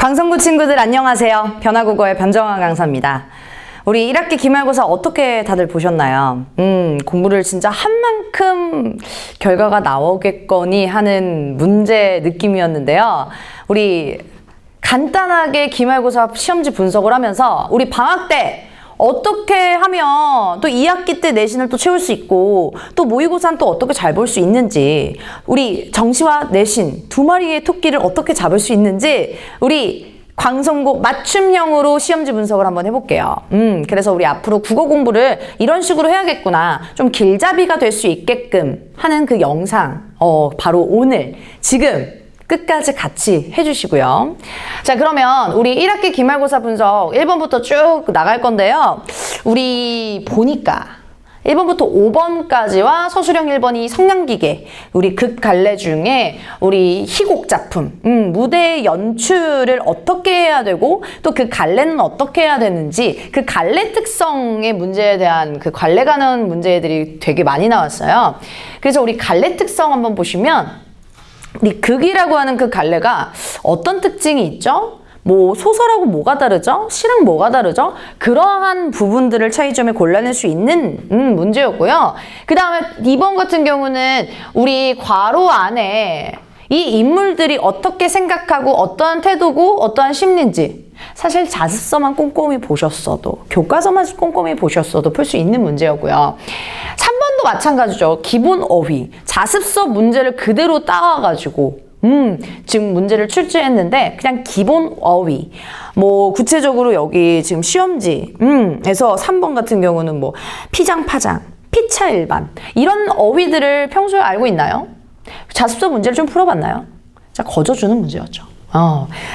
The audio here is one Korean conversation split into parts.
광성고 친구들 안녕하세요. 변화국어의 변정아 강사입니다. 우리 1학기 기말고사 어떻게 다들 보셨나요? 공부를 진짜 한 만큼 결과가 나오겠거니 하는 문제 느낌이었는데요. 우리 간단하게 기말고사 시험지 분석을 하면서 우리 방학 때 어떻게 하면 또 2학기 때 내신을 또 채울 수 있고 또 모의고사는 또 어떻게 잘 볼 수 있는지, 우리 정시와 내신 두 마리의 토끼를 어떻게 잡을 수 있는지 우리 광성고 맞춤형으로 시험지 분석을 한번 해볼게요. 그래서 우리 앞으로 국어 공부를 이런 식으로 해야겠구나, 좀 길잡이가 될 수 있게끔 하는 그 영상 바로 오늘 지금 끝까지 같이 해주시고요. 자, 그러면 우리 1학기 기말고사 분석 1번부터 쭉 나갈 건데요. 우리 보니까 1번부터 5번까지와 서술형 1번이 성냥기계, 우리 극갈래 중에 우리 희곡 작품, 무대 연출을 어떻게 해야 되고 또 그 갈래는 어떻게 해야 되는지, 그 갈래 특성의 문제에 대한 그 관례 가는 문제들이 되게 많이 나왔어요. 그래서 우리 갈래 특성 한번 보시면, 우리 극이라고 하는 그 갈래가 어떤 특징이 있죠? 뭐 소설하고 뭐가 다르죠? 시랑 뭐가 다르죠? 그러한 부분들을 차이점에 골라낼 수 있는 문제였고요. 그 다음에 2번 같은 경우는 우리 괄호 안에 이 인물들이 어떻게 생각하고 어떠한 태도고 어떠한 심리인지, 사실 자습서만 꼼꼼히 보셨어도, 교과서만 꼼꼼히 보셨어도 풀 수 있는 문제였고요. 3번도 마찬가지죠. 기본 어휘, 자습서 문제를 그대로 따와가지고 지금 문제를 출제했는데 그냥 기본 어휘, 뭐 구체적으로 여기 지금 시험지에서 3번 같은 경우는 뭐 피장파장, 피차일반, 이런 어휘들을 평소에 알고 있나요? 자습서 문제를 좀 풀어봤나요? 자, 거저주는 문제였죠.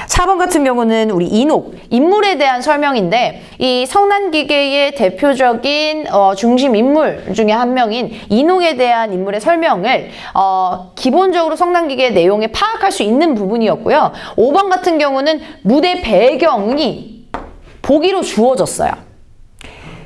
4번 같은 경우는 우리 인옥, 인물에 대한 설명인데, 이 성난기계의 대표적인 중심 인물 중에 한 명인 인옥에 대한 인물의 설명을 기본적으로 성난기계의 내용에 파악할 수 있는 부분이었고요. 5번 같은 경우는 무대 배경이 보기로 주어졌어요.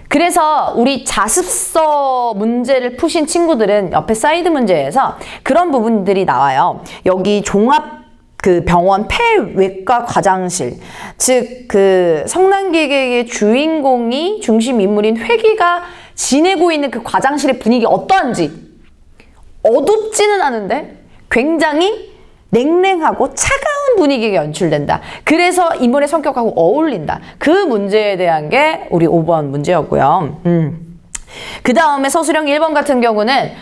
그래서 우리 자습서 문제를 푸신 친구들은 옆에 사이드 문제에서 그런 부분들이 나와요. 여기 종합 그 병원 폐외과 과장실, 즉 그 성난기계의 주인공이 중심 인물인 회기가 지내고 있는 그 과장실의 분위기 어떠한지, 어둡지는 않은데 굉장히 냉랭하고 차가운 분위기가 연출된다. 그래서 인물의 성격하고 어울린다. 그 문제에 대한 게 우리 5번 문제였고요. 그 다음에 서술형 1번 같은 경우는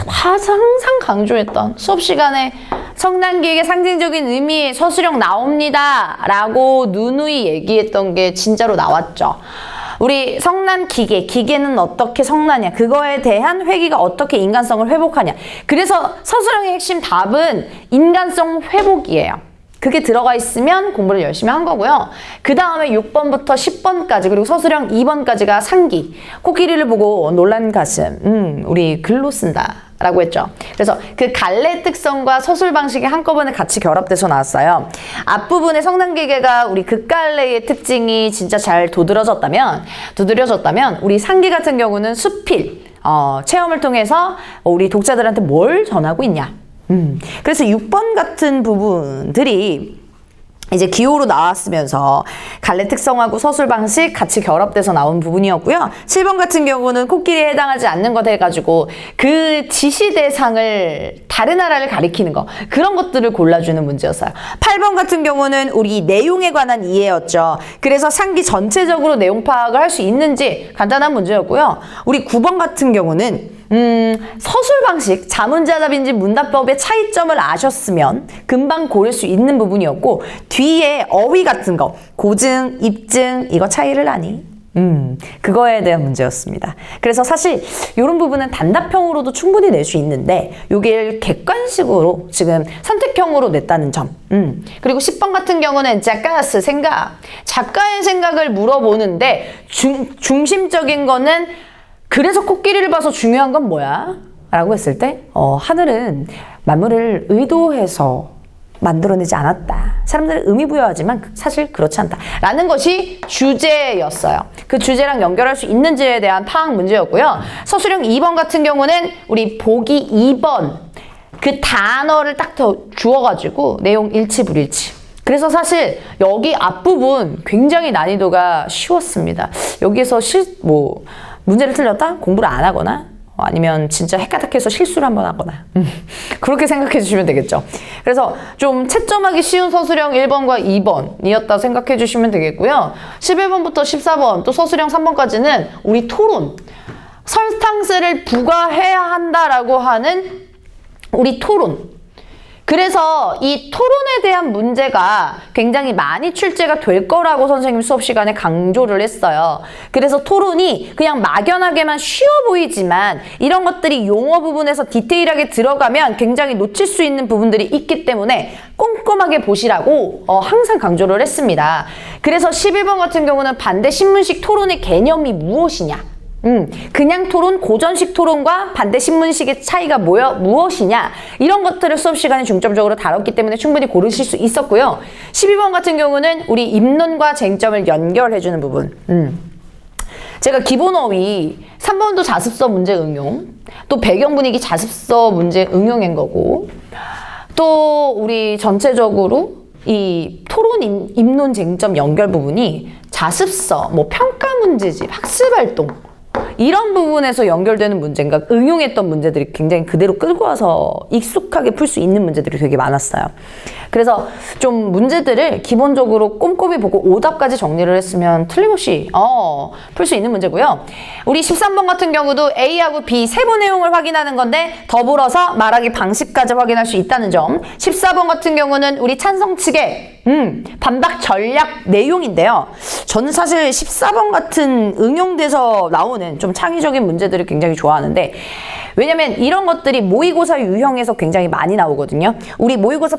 항상 강조했던, 수업 시간에 성난기계의 상징적인 의미의 서술형 나옵니다 라고 누누이 얘기했던 게 진짜로 나왔죠. 우리 성난기계, 기계는 어떻게 성나냐, 그거에 대한 회기가 어떻게 인간성을 회복하냐. 그래서 서술형의 핵심 답은 인간성 회복이에요. 그게 들어가 있으면 공부를 열심히 한 거고요. 그 다음에 6번부터 10번까지, 그리고 서술형 2번까지가 상기, 코끼리를 보고 놀란 가슴, 우리 글로 쓴다 라고 했죠. 그래서 그 갈래 특성과 서술 방식이 한꺼번에 같이 결합돼서 나왔어요. 앞부분에 성난기계가 우리 극갈래의 특징이 진짜 잘 두드러졌다면 우리 상기 같은 경우는 수필, 체험을 통해서 우리 독자들한테 뭘 전하고 있냐. 그래서 6번 같은 부분들이 이제 기호로 나왔으면서 갈래 특성하고 서술 방식 같이 결합돼서 나온 부분이었고요. 7번 같은 경우는 코끼리에 해당하지 않는 것 해가지고 그 지시 대상을 다른 나라를 가리키는 거, 그런 것들을 골라주는 문제였어요. 8번 같은 경우는 우리 내용에 관한 이해였죠. 그래서 상기 전체적으로 내용 파악을 할 수 있는지 간단한 문제였고요. 우리 9번 같은 경우는 서술 방식, 자문자답인지 문답법의 차이점을 아셨으면 금방 고를 수 있는 부분이었고, 뒤에 어휘 같은 거, 고증, 입증, 이거 차이를 아니? 그거에 대한 문제였습니다. 그래서 사실 이런 부분은 단답형으로도 충분히 낼 수 있는데 요게 객관식으로 지금 선택형으로 냈다는 점. 그리고 10번 같은 경우는 작가스 생각, 작가의 생각을 물어보는데 중심적인 거는, 그래서 코끼리를 봐서 중요한 건 뭐야? 라고 했을 때 하늘은 만물을 의도해서 만들어내지 않았다. 사람들은 의미 부여하지만 사실 그렇지 않다. 라는 것이 주제였어요. 그 주제랑 연결할 수 있는지에 대한 파악 문제였고요. 서술형 2번 같은 경우는 우리 보기 2번 그 단어를 딱 더 주어가지고 내용 일치 불일치. 그래서 사실 여기 앞부분 굉장히 난이도가 쉬웠습니다. 여기에서 문제를 틀렸다? 공부를 안 하거나 아니면 진짜 헷가닥해서 실수를 한번 하거나 그렇게 생각해 주시면 되겠죠. 그래서 좀 채점하기 쉬운 서술형 1번과 2번이었다 생각해 주시면 되겠고요. 11번부터 14번 또 서술형 3번까지는 우리 토론, 설탕세를 부과해야 한다라고 하는 우리 토론. 그래서 이 토론에 대한 문제가 굉장히 많이 출제가 될 거라고 선생님 수업 시간에 강조를 했어요. 그래서 토론이 그냥 막연하게만 쉬워 보이지만 이런 것들이 용어 부분에서 디테일하게 들어가면 굉장히 놓칠 수 있는 부분들이 있기 때문에 꼼꼼하게 보시라고 항상 강조를 했습니다. 그래서 11번 같은 경우는 반대 신문식 토론의 개념이 무엇이냐? 그냥 토론, 고전식 토론과 반대 신문식의 차이가 무엇이냐 이런 것들을 수업 시간에 중점적으로 다뤘기 때문에 충분히 고르실 수 있었고요. 12번 같은 경우는 우리 입론과 쟁점을 연결해주는 부분. 제가 기본어휘 3번도 자습서 문제 응용, 또 배경 분위기 자습서 문제 응용인 거고, 또 우리 전체적으로 이 토론 입론 쟁점 연결 부분이 자습서, 평가 문제집, 학습 활동 이런 부분에서 연결되는 문제인가 응용했던 문제들이 굉장히 그대로 끌고 와서 익숙하게 풀 수 있는 문제들이 되게 많았어요. 그래서 좀 문제들을 기본적으로 꼼꼼히 보고 오답까지 정리를 했으면 틀림없이 풀 수 있는 문제고요. 우리 13번 같은 경우도 A하고 B 세부 내용을 확인하는 건데 더불어서 말하기 방식까지 확인할 수 있다는 점. 14번 같은 경우는 우리 찬성 측의 반박 전략 내용인데요. 저는 사실 14번 같은 응용돼서 나오는 좀 창의적인 문제들을 굉장히 좋아하는데, 왜냐면 이런 것들이 모의고사 유형에서 굉장히 많이 나오거든요. 우리 모의고사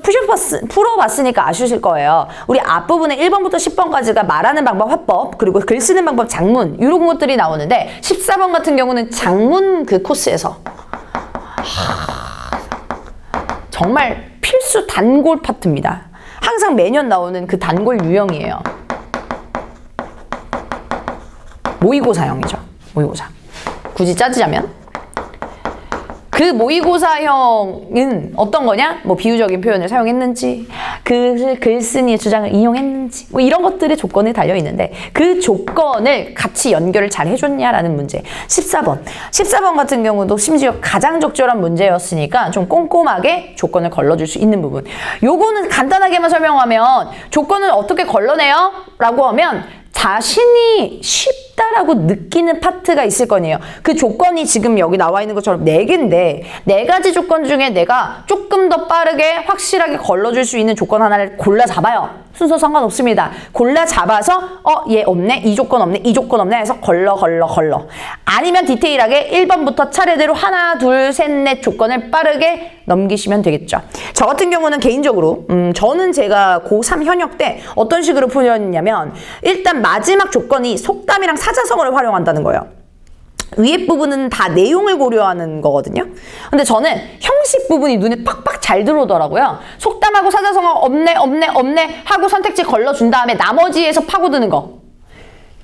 풀어봤으니까 아시실 거예요. 우리 앞부분에 1번부터 10번까지가 말하는 방법 화법, 그리고 글 쓰는 방법 장문 이런 것들이 나오는데 14번 같은 경우는 장문 그 코스에서 정말 필수 단골 파트입니다. 항상 매년 나오는 그 단골 유형이에요. 모의고사형이죠. 모의고사. 굳이 짜자면 그 모의고사형은 어떤 거냐? 비유적인 표현을 사용했는지, 글쓴이의 주장을 인용했는지, 이런 것들의 조건이 달려있는데 그 조건을 같이 연결을 잘 해줬냐라는 문제. 14번 같은 경우도 심지어 가장 적절한 문제였으니까 좀 꼼꼼하게 조건을 걸러줄 수 있는 부분. 요거는 간단하게만 설명하면 조건을 어떻게 걸러내요? 라고 하면 자신이 쉽다라고 느끼는 파트가 있을 거네요. 그 조건이 지금 여기 나와 있는 것처럼 4개인데 4가지 조건 중에 내가 조금 더 빠르게 확실하게 걸러줄 수 있는 조건 하나를 골라 잡아요. 순서 상관없습니다. 골라 잡아서 얘 없네, 이 조건 없네, 이 조건 없네 해서 걸러. 아니면 디테일하게 1번부터 차례대로 하나, 둘, 셋, 넷 조건을 빠르게 넘기시면 되겠죠. 저 같은 경우는 개인적으로 저는 제가 고3 현역 때 어떤 식으로 풀었냐면 일단 마지막 조건이 속담이랑 사자성어를 활용한다는 거예요. 위에 부분은 다 내용을 고려하는 거거든요. 근데 저는 형식 부분이 눈에 팍팍 잘 들어오더라고요. 속담하고 사자성어 없네 하고 선택지 걸러준 다음에 나머지에서 파고드는 거.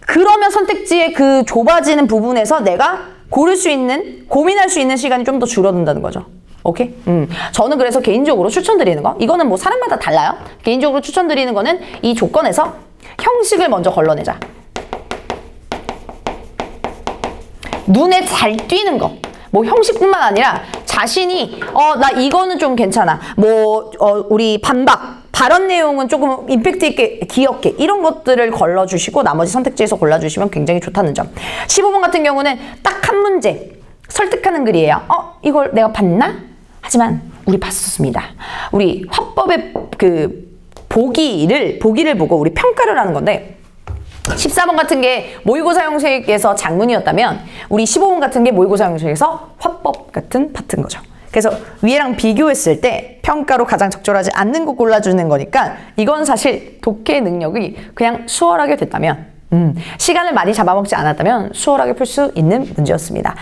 그러면 선택지의 그 좁아지는 부분에서 내가 고민할 수 있는 시간이 좀 더 줄어든다는 거죠. 오케이? 저는 그래서 개인적으로 추천드리는 거, 이거는 사람마다 달라요. 개인적으로 추천드리는 거는 이 조건에서 형식을 먼저 걸러내자. 눈에 잘 띄는 거. 형식뿐만 아니라 자신이 나 이거는 좀 괜찮아. 우리 반박, 발언 내용은 조금 임팩트 있게 귀엽게 이런 것들을 걸러주시고 나머지 선택지에서 골라주시면 굉장히 좋다는 점. 15번 같은 경우는 딱 한 문제 설득하는 글이에요. 이걸 내가 봤나? 하지만 우리 봤었습니다. 우리 화법의 보기를 보고 우리 평가를 하는 건데 14번 같은 게 모의고사 형식에서 장문이었다면 우리 15번 같은 게 모의고사 형식에서 화법 같은 파트인 거죠. 그래서 위에랑 비교했을 때 평가로 가장 적절하지 않는 거 골라주는 거니까 이건 사실 독해 능력이 그냥 수월하게 됐다면 시간을 많이 잡아먹지 않았다면 수월하게 풀 수 있는 문제였습니다.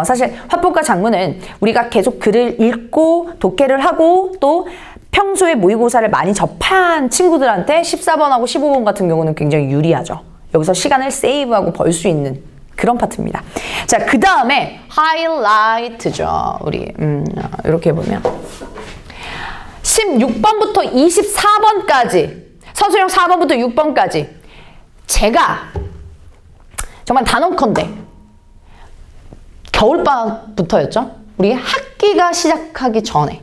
사실 화법과 장문은 우리가 계속 글을 읽고 독해를 하고 또 평소에 모의고사를 많이 접한 친구들한테 14번하고 15번 같은 경우는 굉장히 유리하죠. 여기서 시간을 세이브하고 벌 수 있는 그런 파트입니다. 자, 그 다음에 하이라이트죠. 우리 이렇게 보면 16번부터 24번까지 서술형 4번부터 6번까지 제가 정말 단언컨대 겨울방학부터였죠. 우리 학기가 시작하기 전에,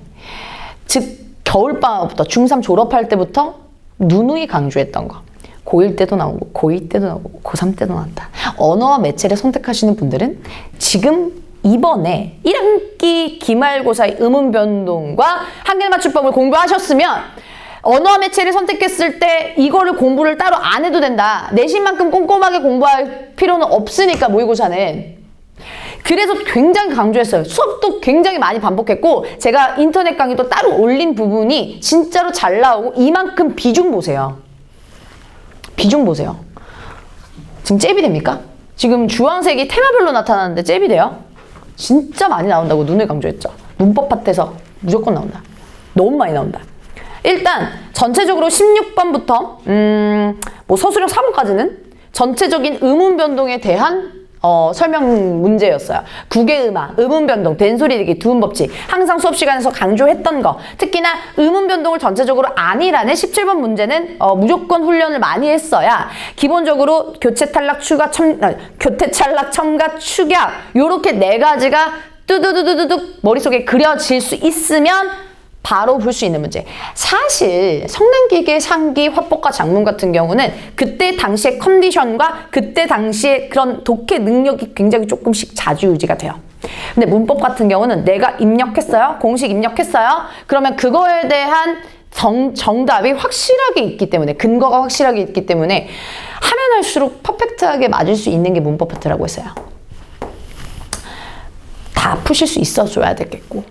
즉 겨울방학부터 중3 졸업할 때부터 누누이 강조했던 거. 고1 때도 나오고 고2 때도 나오고 고3 때도 나온다. 언어와 매체를 선택하시는 분들은 지금 이번에 1학기 기말고사의 의문 변동과 한글 맞춤법을 공부하셨으면 언어와 매체를 선택했을 때 이거를 공부를 따로 안 해도 된다. 내신만큼 꼼꼼하게 공부할 필요는 없으니까 모의고사는. 그래서 굉장히 강조했어요. 수업도 굉장히 많이 반복했고 제가 인터넷 강의도 따로 올린 부분이 진짜로 잘 나오고 이만큼 비중 보세요. 비중 보세요. 지금 잽이 됩니까? 지금 주황색이 테마별로 나타나는데 잽이 돼요? 진짜 많이 나온다고 눈을 강조했죠. 문법 파트에서 무조건 나온다. 너무 많이 나온다. 일단 전체적으로 16번부터 뭐 서술형 4번까지는 전체적인 의문 변동에 대한 설명 문제였어요. 국외음악, 의문 변동, 된소리리기, 두음법칙 항상 수업 시간에서 강조했던 거. 특히나 의문 변동을 전체적으로 아니라는 17번 문제는 무조건 훈련을 많이 했어야 기본적으로 교체 탈락 첨가 축약 요렇게 네 가지가 뚜두두두둑 머릿속에 그려질 수 있으면 바로 볼 수 있는 문제. 사실 성난기계, 상기, 화법과 작문 같은 경우는 그때 당시의 컨디션과 그때 당시의 그런 독해 능력이 굉장히 조금씩 좌지우지가 돼요. 근데 문법 같은 경우는 내가 입력했어요. 공식 입력했어요. 그러면 그거에 대한 정답이 확실하게 있기 때문에, 근거가 확실하게 있기 때문에 하면 할수록 퍼펙트하게 맞을 수 있는 게 문법 파트라고 했어요. 다 푸실 수 있어줘야 되겠고,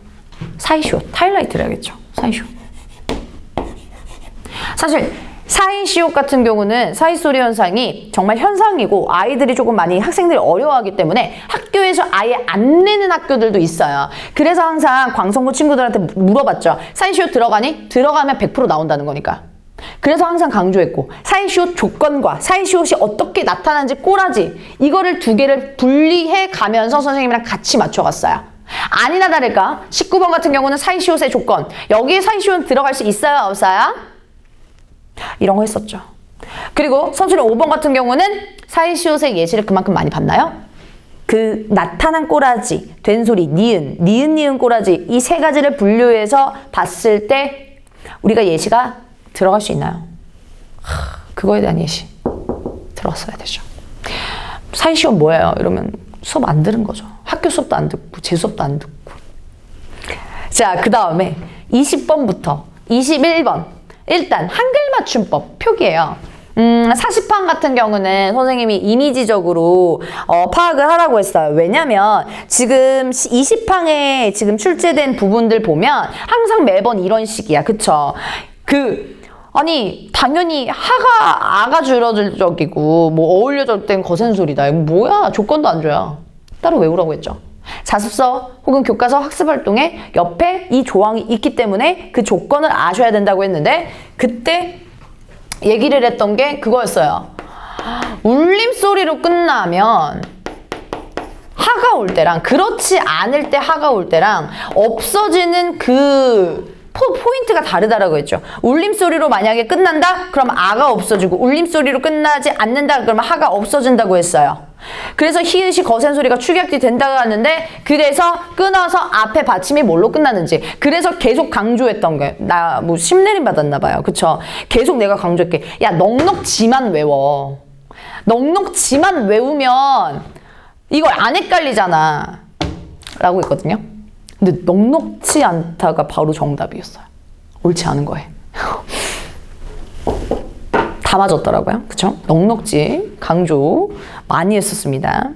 사이시오, 하이라이트를 해야겠죠. 사이시오. 사실 사이시오 같은 경우는 사이소리 현상이 정말 현상이고 아이들이 조금 많이 학생들이 어려워하기 때문에 학교에서 아예 안 내는 학교들도 있어요. 그래서 항상 광성고 친구들한테 물어봤죠. 사이시오 들어가니? 들어가면 100% 나온다는 거니까. 그래서 항상 강조했고 사이시오 조건과 사이시오시 어떻게 나타나는지 꼬라지 이거를 두 개를 분리해 가면서 선생님이랑 같이 맞춰갔어요. 아니나 다를까 19번 같은 경우는 사이시옷의 조건 여기에 사이시옷 들어갈 수 있어요 없어요? 이런 거 했었죠. 그리고 선수는 5번 같은 경우는 사이시옷의 예시를 그만큼 많이 봤나요? 그 나타난 꼬라지, 된소리, 니은 꼬라지 이 세 가지를 분류해서 봤을 때 우리가 예시가 들어갈 수 있나요? 그거에 대한 예시 들어갔어야 되죠. 사이시옷 뭐예요? 이러면 수업 안 들은 거죠. 학교 수업도 안 듣고 제 수업도 안 듣고. 자, 그 다음에 20번부터 21번 일단 한글 맞춤법 표기예요. 40판 같은 경우는 선생님이 이미지적으로 파악을 하라고 했어요. 왜냐면 지금 20항에 지금 출제된 부분들 보면 항상 매번 이런 식이야. 그쵸? 아니 당연히 하가 아가 줄어들 적이고 뭐 어울려줄 땐 거센 소리다. 이거 뭐야? 조건도 안 줘요. 따로 외우라고 했죠. 자습서 혹은 교과서 학습활동에 옆에 이 조항이 있기 때문에 그 조건을 아셔야 된다고 했는데 그때 얘기를 했던 게 그거였어요. 울림소리로 끝나면 하가 올 때랑 그렇지 않을 때 하가 올 때랑 없어지는 그 포인트가 다르다라고 했죠. 울림소리로 만약에 끝난다? 그럼 아가 없어지고 울림소리로 끝나지 않는다? 그러면 하가 없어진다고 했어요. 그래서 히읗이 거센 소리가 축약이 된다고 하는데 그래서 끊어서 앞에 받침이 뭘로 끝나는지 그래서 계속 강조했던 게 나 뭐 심내림 받았나 봐요. 그쵸? 계속 내가 강조할게. 야 넉넉지만 외워. 넉넉지만 외우면 이걸 안 헷갈리잖아 라고 했거든요. 근데 넉넉지 않다가 바로 정답이었어요. 옳지 않은 거에. 다 맞았더라고요. 그쵸? 넉넉지 강조 많이 했었습니다.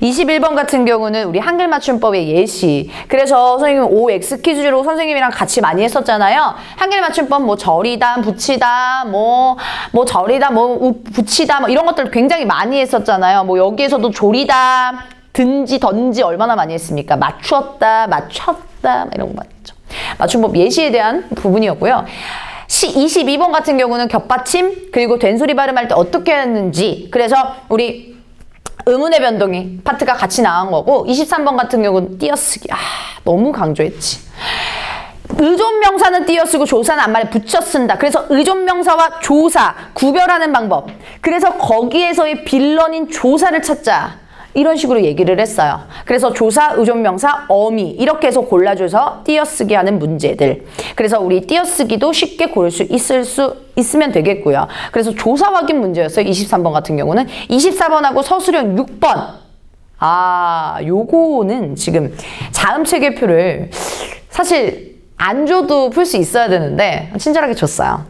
21번 같은 경우는 우리 한글 맞춤법의 예시. 그래서 선생님 OX 퀴즈로 선생님이랑 같이 많이 했었잖아요. 한글 맞춤법 뭐 절이다, 붙이다, 뭐 절이다, 붙이다 뭐 이런 것들 굉장히 많이 했었잖아요. 뭐 여기에서도 조리다, 던지 얼마나 많이 했습니까? 맞췄다 이런 거 많이 했죠. 맞춤법 예시에 대한 부분이었고요. 22번 같은 경우는 겹받침 그리고 된소리 발음할 때 어떻게 했는지 그래서 우리 의문의 변동이 파트가 같이 나온 거고 23번 같은 경우는 띄어쓰기 너무 강조했지. 의존명사는 띄어쓰고 조사는 앞말에 붙여 쓴다. 그래서 의존명사와 조사 구별하는 방법. 그래서 거기에서의 빌런인 조사를 찾자. 이런 식으로 얘기를 했어요. 그래서 조사, 의존명사, 어미 이렇게 해서 골라줘서 띄어쓰기 하는 문제들. 그래서 우리 띄어쓰기도 쉽게 고를 수 있으면 되겠고요. 그래서 조사 확인 문제였어요. 23번 같은 경우는. 24번하고 서술형 6번. 요거는 지금 자음체계표를 사실 안 줘도 풀 수 있어야 되는데 친절하게 줬어요.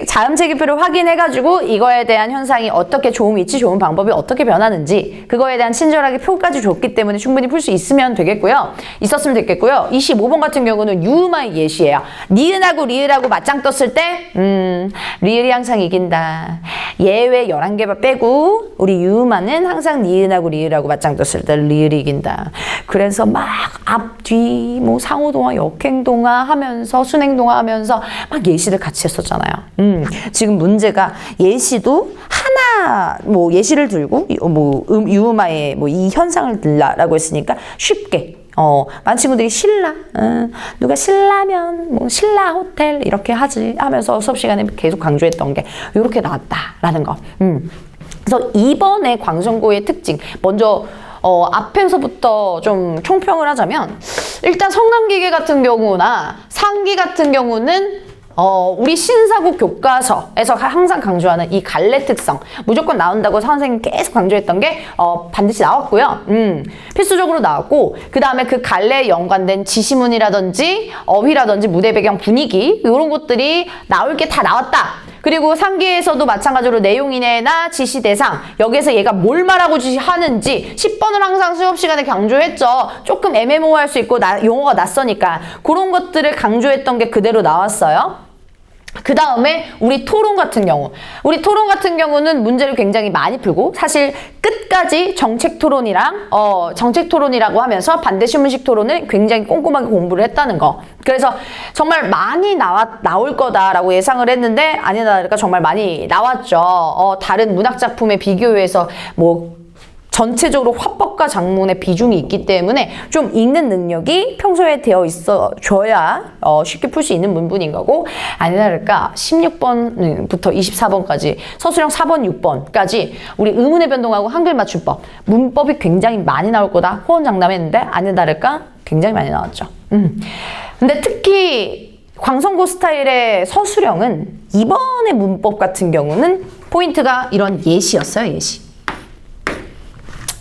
자음체계표를 확인해가지고 이거에 대한 현상이 어떻게 좋은 위치, 좋은 방법이 어떻게 변하는지 그거에 대한 친절하게 표까지 줬기 때문에 충분히 풀 수 있으면 되겠고요. 있었으면 되겠고요. 25번 같은 경우는 유음의 예시예요. 니은하고 리을하고 맞짱 떴을 때 리을이 항상 이긴다. 예외 11개 빼고 우리 유음하는 항상 니은하고 리을하고 맞짱 떴을 때 리을이 이긴다. 그래서 막 앞, 뒤, 뭐 상호동화, 역행동화 하면서 순행동화 하면서 막 예시를 같이 했었잖아요. 지금 문제가 예시도 하나 뭐 예시를 들고 뭐 유음화의 뭐 이 현상을 들라라고 했으니까 쉽게 많은 친구들이 신라, 누가 신라면, 뭐 신라 호텔 이렇게 하지 하면서 수업 시간에 계속 강조했던 게 이렇게 나왔다라는 거. 그래서 이번에 광성고의 특징 먼저 앞에서부터 좀 총평을 하자면 일단 성난기계 같은 경우나 상기 같은 경우는 우리 신사고 교과서에서 항상 강조하는 이 갈래 특성 무조건 나온다고 선생님이 계속 강조했던 게 반드시 나왔고요. 필수적으로 나왔고 그 다음에 그 갈래에 연관된 지시문이라든지 어휘라든지 무대 배경 분위기 이런 것들이 나올 게 다 나왔다. 그리고 상기에서도 마찬가지로 내용인해나 지시 대상 여기에서 얘가 뭘 말하고 지시하는지 10번을 항상 수업 시간에 강조했죠. 조금 애매모호할 수 있고 용어가 낯서니까 그런 것들을 강조했던 게 그대로 나왔어요. 그 다음에 우리 토론 같은 경우는 문제를 굉장히 많이 풀고 사실 끝까지 정책 토론이라고 하면서 반대 신문식 토론을 굉장히 꼼꼼하게 공부를 했다는 거. 그래서 정말 많이 나올 거다라고 예상을 했는데 아니다 다를까 정말 많이 나왔죠. 다른 문학 작품에 비교해서 뭐 전체적으로 화법과 장문의 비중이 있기 때문에 좀 읽는 능력이 평소에 되어 있어 줘야 쉽게 풀 수 있는 문분인 거고 아니나 다를까 16번부터 24번까지 서술형 4번, 6번까지 우리 의문의 변동하고 한글 맞춤법 문법이 굉장히 많이 나올 거다 호언장담했는데 아니나 다를까 굉장히 많이 나왔죠. 근데 특히 광성고 스타일의 서술형은 이번의 문법 같은 경우는 포인트가 이런 예시였어요.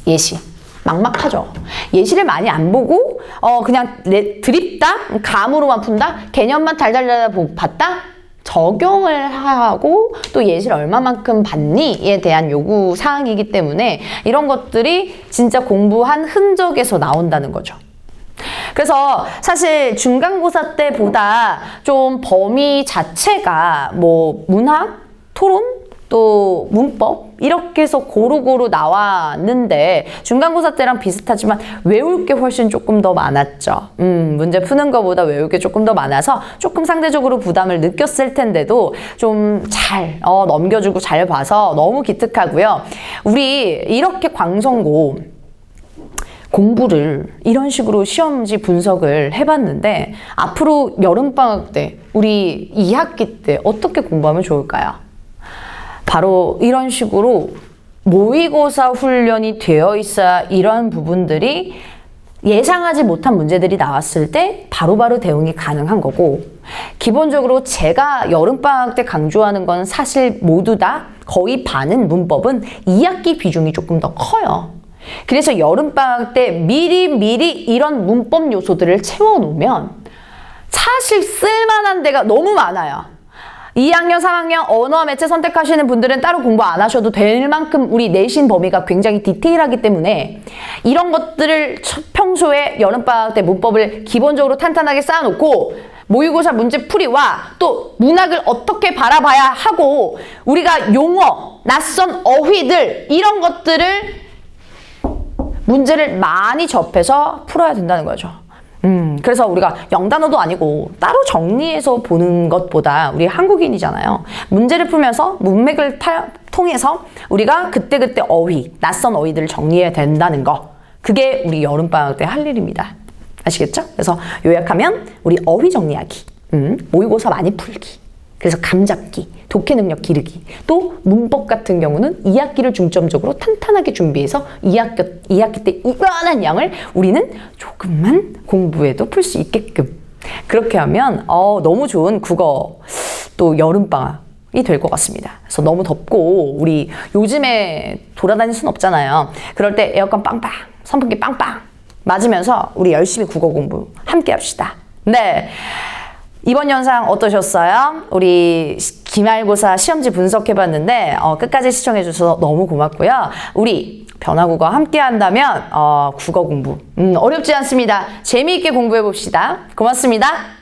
예시. 막막하죠. 예시를 많이 안 보고 그냥 드립다? 감으로만 푼다? 개념만 달달달 봤다? 적용을 하고 또 예시를 얼마만큼 봤니?에 대한 요구 사항이기 때문에 이런 것들이 진짜 공부한 흔적에서 나온다는 거죠. 그래서 사실 중간고사 때보다 좀 범위 자체가 뭐 문학, 토론, 또 문법 이렇게 해서 고루고루 나왔는데 중간고사 때랑 비슷하지만 외울 게 훨씬 조금 더 많았죠. 문제 푸는 것보다 외울 게 조금 더 많아서 조금 상대적으로 부담을 느꼈을 텐데도 좀 잘 넘겨주고 잘 봐서 너무 기특하고요. 우리 이렇게 광성고 공부를 이런 식으로 시험지 분석을 해봤는데 앞으로 여름방학 때 우리 2학기 때 어떻게 공부하면 좋을까요? 바로 이런 식으로 모의고사 훈련이 되어 있어야 이런 부분들이 예상하지 못한 문제들이 나왔을 때 바로바로 대응이 가능한 거고 기본적으로 제가 여름방학 때 강조하는 건 사실 모두 다 거의 반은 문법은 2학기 비중이 조금 더 커요. 그래서 여름방학 때 미리 이런 문법 요소들을 채워놓으면 사실 쓸만한 데가 너무 많아요. 2학년, 3학년 언어와 매체 선택하시는 분들은 따로 공부 안 하셔도 될 만큼 우리 내신 범위가 굉장히 디테일하기 때문에 이런 것들을 평소에 여름방학 때 문법을 기본적으로 탄탄하게 쌓아놓고 모의고사 문제 풀이와 또 문학을 어떻게 바라봐야 하고 우리가 용어, 낯선 어휘들 이런 것들을 문제를 많이 접해서 풀어야 된다는 거죠. 그래서 우리가 영단어도 아니고 따로 정리해서 보는 것보다 우리 한국인이잖아요. 문제를 풀면서 문맥을 통해서 우리가 그때그때 어휘, 낯선 어휘들을 정리해야 된다는 거. 그게 우리 여름방학 때 할 일입니다. 아시겠죠? 그래서 요약하면 우리 어휘 정리하기, 모의고사 많이 풀기, 그래서 감 잡기, 독해 능력 기르기, 또 문법 같은 경우는 2학기를 중점적으로 탄탄하게 준비해서 2학기 때 이만한 양을 우리는 조금만 공부해도 풀 수 있게끔, 그렇게 하면 너무 좋은 국어 또 여름방학이 될 것 같습니다. 그래서 너무 덥고 우리 요즘에 돌아다닐 순 없잖아요. 그럴 때 에어컨 빵빵, 선풍기 빵빵 맞으면서 우리 열심히 국어 공부 함께 합시다. 네. 이번 영상 어떠셨어요? 우리 기말고사 시험지 분석해봤는데 끝까지 시청해주셔서 너무 고맙고요. 우리 변화국어 함께 한다면 국어 공부 어렵지 않습니다. 재미있게 공부해봅시다. 고맙습니다.